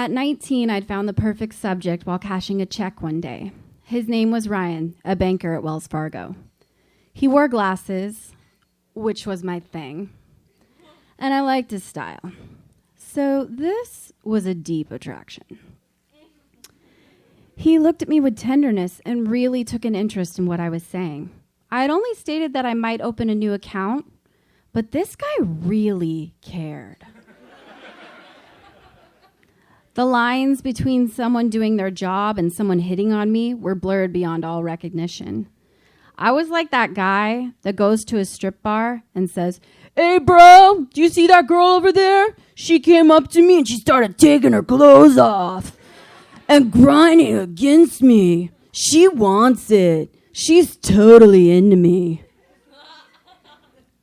At 19, I'd found the perfect subject while cashing a check one day. His name was Ryan, a banker at Wells Fargo. He wore glasses, which was my thing, and I liked his style. So this was a deep attraction. He looked at me with tenderness and really took an interest in what I was saying. I had only stated that I might open a new account, but this guy really cared. The lines between someone doing their job and someone hitting on me were blurred beyond all recognition. I was like that guy that goes to a strip bar and says, "Hey, bro, do you see that girl over there? She came up to me and she started taking her clothes off and grinding against me. She wants it. She's totally into me."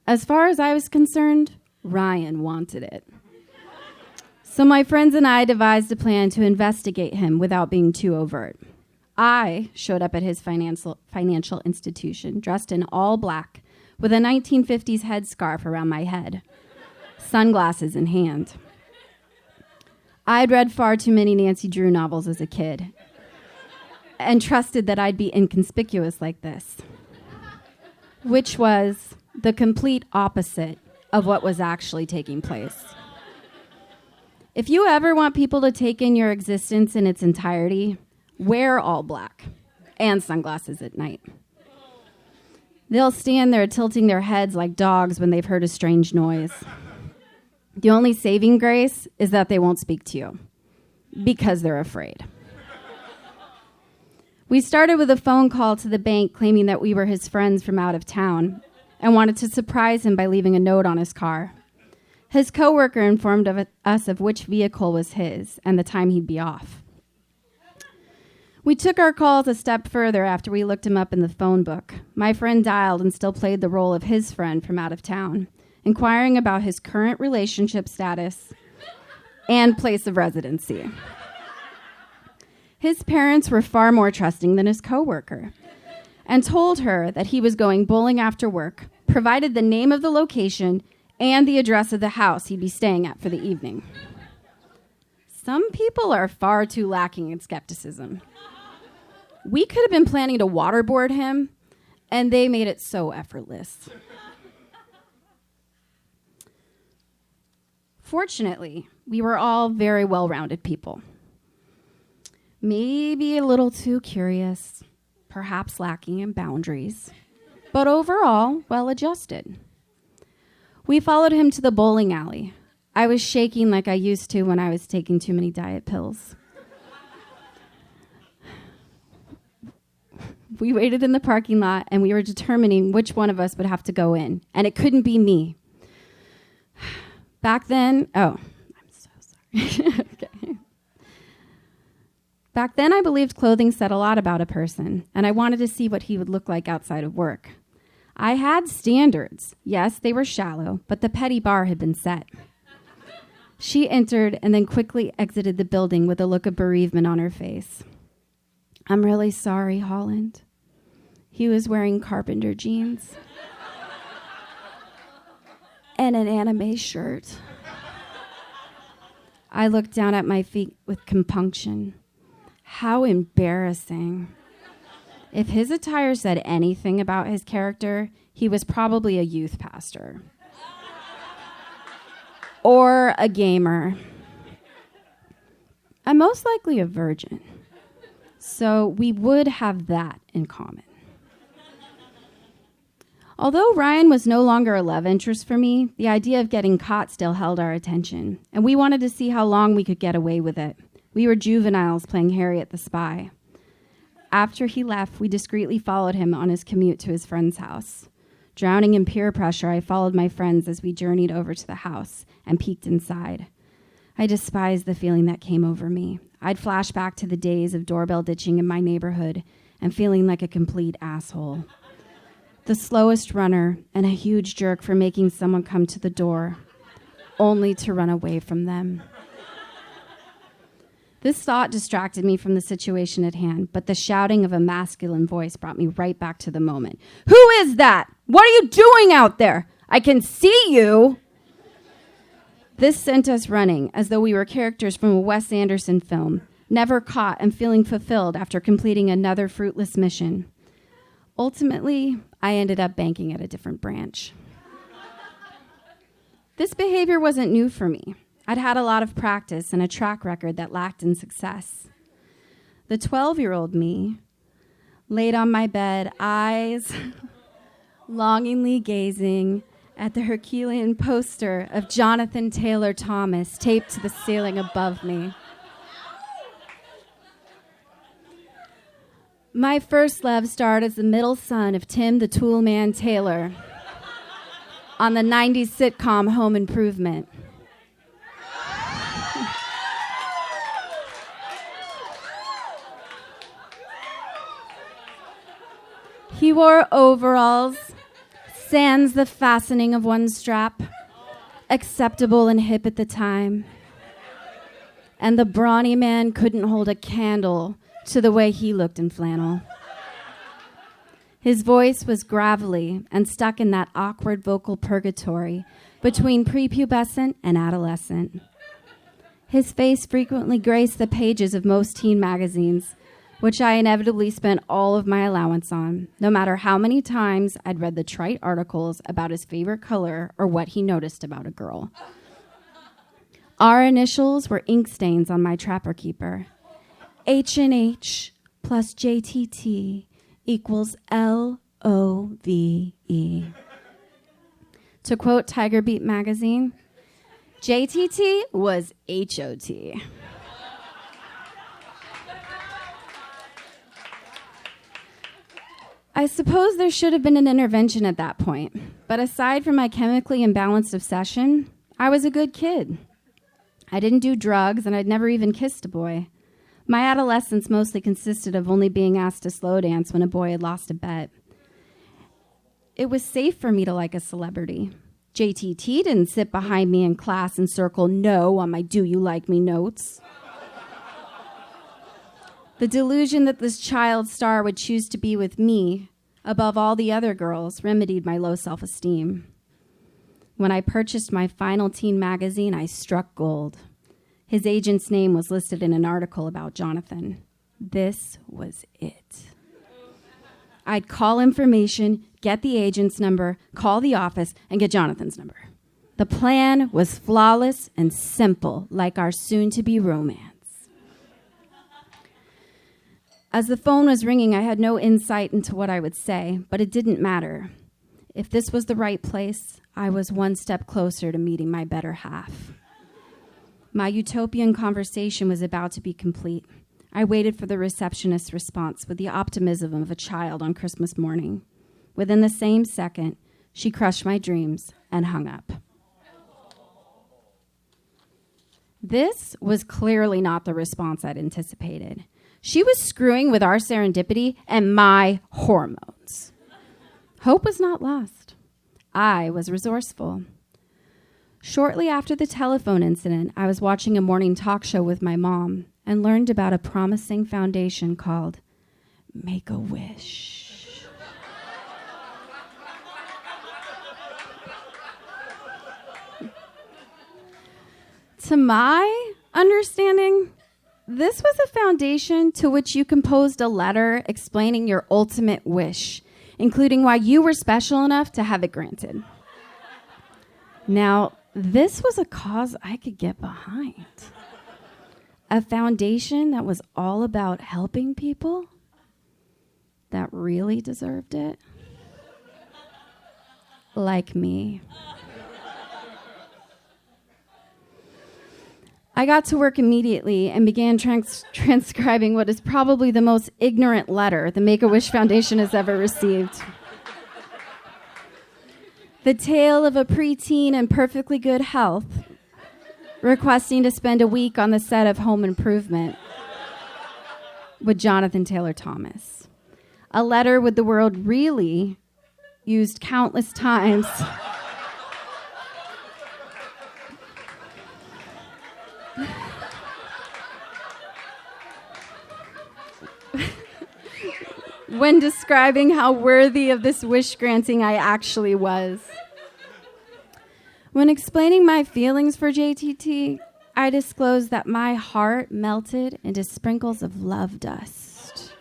As far as I was concerned, Ryan wanted it. So my friends and I devised a plan to investigate him without being too overt. I showed up at his financial institution dressed in all black with a 1950s headscarf around my head, sunglasses in hand. I'd read far too many Nancy Drew novels as a kid and trusted that I'd be inconspicuous like this, which was the complete opposite of what was actually taking place. If you ever want people to take in your existence in its entirety, wear all black and sunglasses at night. They'll stand there tilting their heads like dogs when they've heard a strange noise. The only saving grace is that they won't speak to you because they're afraid. We started with a phone call to the bank claiming that we were his friends from out of town and wanted to surprise him by leaving a note on his car. His coworker informed us of which vehicle was his and the time he'd be off. We took our calls a step further after we looked him up in the phone book. My friend dialed and still played the role of his friend from out of town, inquiring about his current relationship status and place of residency. His parents were far more trusting than his coworker and told her that he was going bowling after work, provided the name of the location and the address of the house he'd be staying at for the evening. Some people are far too lacking in skepticism. We could have been planning to waterboard him, and they made it so effortless. Fortunately, we were all very well-rounded people. Maybe a little too curious, perhaps lacking in boundaries, but overall well-adjusted. We followed him to the bowling alley. I was shaking like I used to when I was taking too many diet pills. We waited in the parking lot, and we were determining which one of us would have to go in, and it couldn't be me. Back then, I'm so sorry. Okay. Back then, I believed clothing said a lot about a person, and I wanted to see what he would look like outside of work. I had standards. Yes, they were shallow, but the petty bar had been set. She entered and then quickly exited the building with a look of bereavement on her face. "I'm really sorry, Holland." He was wearing carpenter jeans and an anime shirt. I looked down at my feet with compunction. How embarrassing. If his attire said anything about his character, he was probably a youth pastor. Or a gamer. I'm most likely a virgin. So we would have that in common. Although Ryan was no longer a love interest for me, the idea of getting caught still held our attention, and we wanted to see how long we could get away with it. We were juveniles playing Harriet the Spy. After he left, we discreetly followed him on his commute to his friend's house. Drowning in peer pressure, I followed my friends as we journeyed over to the house and peeked inside. I despised the feeling that came over me. I'd flash back to the days of doorbell ditching in my neighborhood and feeling like a complete asshole. The slowest runner and a huge jerk for making someone come to the door, only to run away from them. This thought distracted me from the situation at hand, but the shouting of a masculine voice brought me right back to the moment. "Who is that? What are you doing out there? I can see you." This sent us running as though we were characters from a Wes Anderson film, never caught and feeling fulfilled after completing another fruitless mission. Ultimately, I ended up banking at a different branch. This behavior wasn't new for me. I'd had a lot of practice and a track record that lacked in success. The 12-year-old me laid on my bed, eyes longingly gazing at the Herculean poster of Jonathan Taylor Thomas taped to the ceiling above me. My first love starred as the middle son of Tim the Toolman Taylor on the 90s sitcom Home Improvement. He wore overalls, sans the fastening of one strap, acceptable and hip at the time. And the brawny man couldn't hold a candle to the way he looked in flannel. His voice was gravelly and stuck in that awkward vocal purgatory between prepubescent and adolescent. His face frequently graced the pages of most teen magazines, which I inevitably spent all of my allowance on, no matter how many times I'd read the trite articles about his favorite color or what he noticed about a girl. Our initials were ink stains on my trapper keeper. H&H plus JTT equals LOVE. To quote Tiger Beat magazine, JTT was HOT. I suppose there should have been an intervention at that point, but aside from my chemically imbalanced obsession, I was a good kid. I didn't do drugs, and I'd never even kissed a boy. My adolescence mostly consisted of only being asked to slow dance when a boy had lost a bet. It was safe for me to like a celebrity. JTT didn't sit behind me in class and circle no on my "Do you like me" notes. The delusion that this child star would choose to be with me above all the other girls remedied my low self-esteem. When I purchased my final teen magazine, I struck gold. His agent's name was listed in an article about Jonathan. This was it. I'd call information, get the agent's number, call the office, and get Jonathan's number. The plan was flawless and simple, like our soon-to-be romance. As the phone was ringing, I had no insight into what I would say, but it didn't matter. If this was the right place, I was one step closer to meeting my better half. My utopian conversation was about to be complete. I waited for the receptionist's response with the optimism of a child on Christmas morning. Within the same second, she crushed my dreams and hung up. This was clearly not the response I'd anticipated. She was screwing with our serendipity and my hormones. Hope was not lost. I was resourceful. Shortly after the telephone incident, I was watching a morning talk show with my mom and learned about a promising foundation called Make-A-Wish. To my understanding, this was a foundation to which you composed a letter explaining your ultimate wish, including why you were special enough to have it granted. Now, this was a cause I could get behind. A foundation that was all about helping people that really deserved it. Like me. I got to work immediately and began transcribing what is probably the most ignorant letter the Make-A-Wish Foundation has ever received. The tale of a preteen in perfectly good health requesting to spend a week on the set of Home Improvement with Jonathan Taylor Thomas. A letter with the word "really" used countless times. When describing how worthy of this wish granting I actually was. When explaining my feelings for JTT, I disclosed that my heart melted into sprinkles of love dust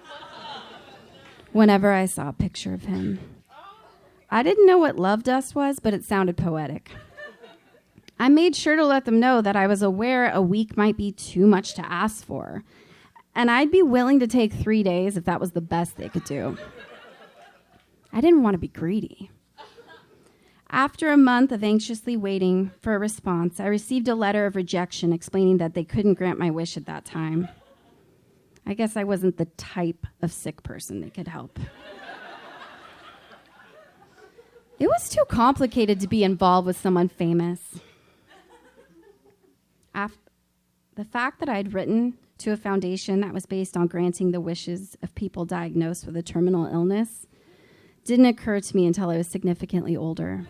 whenever I saw a picture of him. I didn't know what love dust was, but it sounded poetic. I made sure to let them know that I was aware a week might be too much to ask for, and I'd be willing to take 3 days if that was the best they could do. I didn't want to be greedy. After a month of anxiously waiting for a response, I received a letter of rejection explaining that they couldn't grant my wish at that time. I guess I wasn't the type of sick person they could help. It was too complicated to be involved with someone famous. The fact that I'd written to a foundation that was based on granting the wishes of people diagnosed with a terminal illness didn't occur to me until I was significantly older.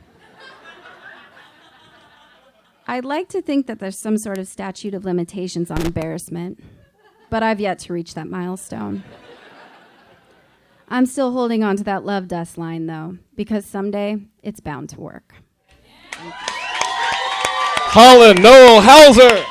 I'd like to think that there's some sort of statute of limitations on embarrassment, but I've yet to reach that milestone. I'm still holding on to that love dust line, though, because someday it's bound to work. Holland Noel Hauser.